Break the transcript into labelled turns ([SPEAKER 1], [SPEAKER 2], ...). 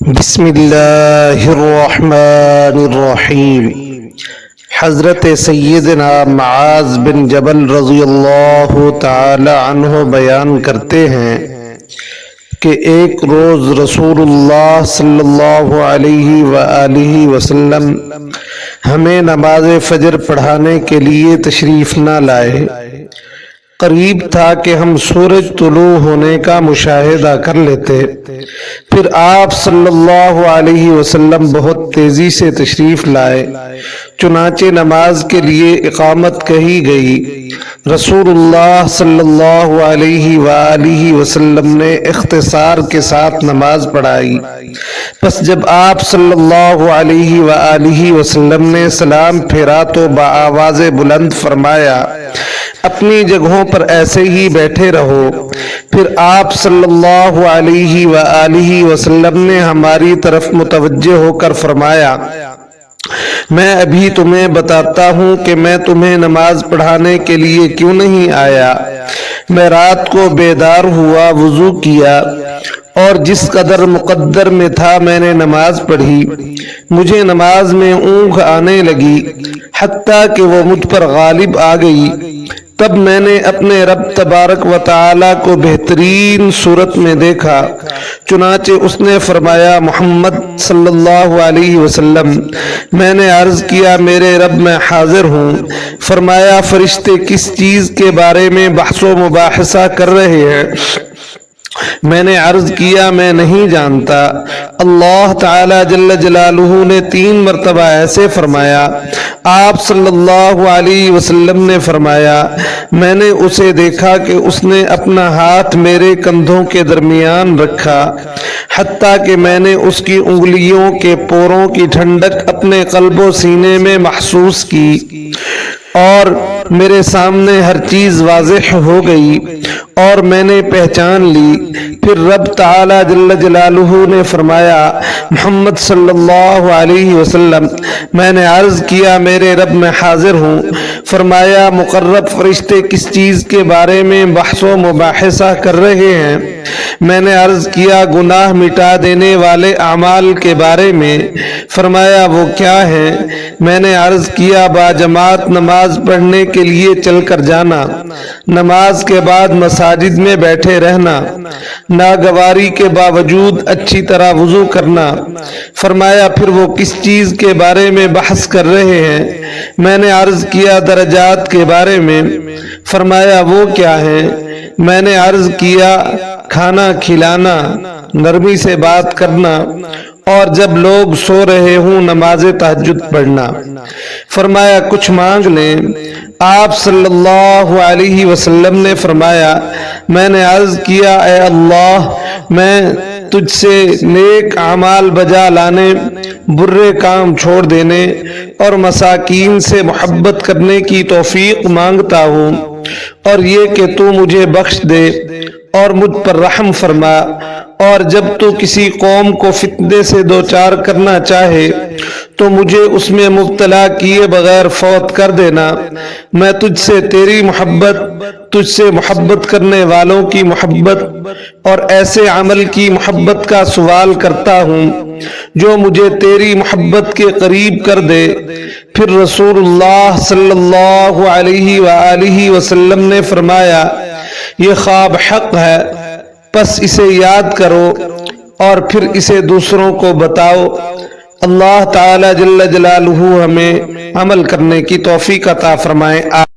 [SPEAKER 1] بسم اللہ الرحمن الرحیم۔ حضرت سیدنا معاذ بن جبل رضی اللہ تعالی عنہ بیان کرتے ہیں کہ ایک روز رسول اللہ صلی اللہ علیہ وآلہ وسلم ہمیں نماز فجر پڑھانے کے لیے تشریف نہ لائے۔ قریب تھا کہ ہم سورج طلوع ہونے کا مشاہدہ کر لیتے، پھر آپ صلی اللہ علیہ وسلم بہت تیزی سے تشریف لائے، چنانچہ نماز کے لیے اقامت کہی گئی۔ رسول اللہ صلی اللہ علیہ وآلہ وسلم نے اختصار کے ساتھ نماز پڑھائی۔ پس جب آپ صلی اللہ علیہ وآلہ وسلم نے سلام پھیرا تو بآواز بلند فرمایا، اپنی جگہوں پر ایسے ہی بیٹھے رہو۔ پھر آپ صلی اللہ علیہ وآلہ وسلم نے ہماری طرف متوجہ ہو کر فرمایا، میں ابھی تمہیں بتاتا ہوں کہ میں تمہیں نماز پڑھانے کے لیے کیوں نہیں آیا۔ میں رات کو بیدار ہوا، وضو کیا اور جس قدر مقدر میں تھا میں نے نماز پڑھی۔ مجھے نماز میں اونگ آنے لگی، حتیٰ کہ وہ مجھ پر غالب آ گئی۔ تب میں نے اپنے رب تبارک و تعالی کو بہترین صورت میں دیکھا، چنانچہ اس نے فرمایا، محمد صلی اللہ علیہ وسلم۔ میں نے عرض کیا، میرے رب میں حاضر ہوں۔ فرمایا، فرشتے کس چیز کے بارے میں بحث و مباحثہ کر رہے ہیں؟ میں نے عرض کیا، میں نہیں جانتا۔ اللہ تعالی جل جلالہ نے 3 مرتبہ ایسے فرمایا۔ آپ صلی اللہ علیہ وسلم نے فرمایا، میں نے اسے دیکھا کہ اس نے اپنا ہاتھ میرے کندھوں کے درمیان رکھا، حتیٰ کہ میں نے اس کی انگلیوں کے پوروں کی ٹھنڈک اپنے قلب و سینے میں محسوس کی، اور میرے سامنے ہر چیز واضح ہو گئی اور میں نے پہچان لی۔ پھر رب تعالی جل جلالہ نے فرمایا، محمد صلی اللہ علیہ وسلم۔ میں نے عرض کیا، میرے رب میں حاضر ہوں۔ فرمایا، مقرب فرشتے کس چیز کے بارے میں بحث و مباحثہ کر رہے ہیں؟ میں نے عرض کیا، گناہ مٹا دینے والے اعمال کے بارے میں۔ فرمایا، وہ کیا ہے؟ میں نے عرض کیا، باجماعت نماز پڑھنے کے لیے چل کر جانا، نماز کے بعد مساجد میں بیٹھے رہنا، ناگواری کے باوجود اچھی طرح وضو کرنا۔ فرمایا، پھر وہ کس چیز کے بارے میں بحث کر رہے ہیں؟ میں نے عرض کیا، درجات کے بارے میں۔ فرمایا، وہ کیا ہے؟ میں نے عرض کیا، کھانا کھلانا، نرمی سے بات کرنا، اور جب لوگ سو رہے ہوں نماز تہجد پڑھنا۔ فرمایا، کچھ مانگ لیں۔ آپ صلی اللہ علیہ وسلم نے فرمایا، میں نے عرض کیا، اے اللہ، میں تجھ سے نیک اعمال بجا لانے، برے کام چھوڑ دینے اور مساکین سے محبت کرنے کی توفیق مانگتا ہوں، اور یہ کہ تو مجھے بخش دے اور مجھ پر رحم فرما، اور جب تو کسی قوم کو فتنے سے دوچار کرنا چاہے تو مجھے اس میں مبتلا کیے بغیر فوت کر دینا۔ میں تجھ سے تیری محبت، تجھ سے محبت کرنے والوں کی محبت اور ایسے عمل کی محبت کا سوال کرتا ہوں جو مجھے تیری محبت کے قریب کر دے۔ پھر رسول اللہ صلی اللہ علیہ وآلہ وسلم نے فرمایا، یہ خواب حق ہے، پس اسے یاد کرو اور پھر اسے دوسروں کو بتاؤ۔ اللہ تعالی جل جلالہ ہمیں عمل کرنے کی توفیق عطا فرمائے۔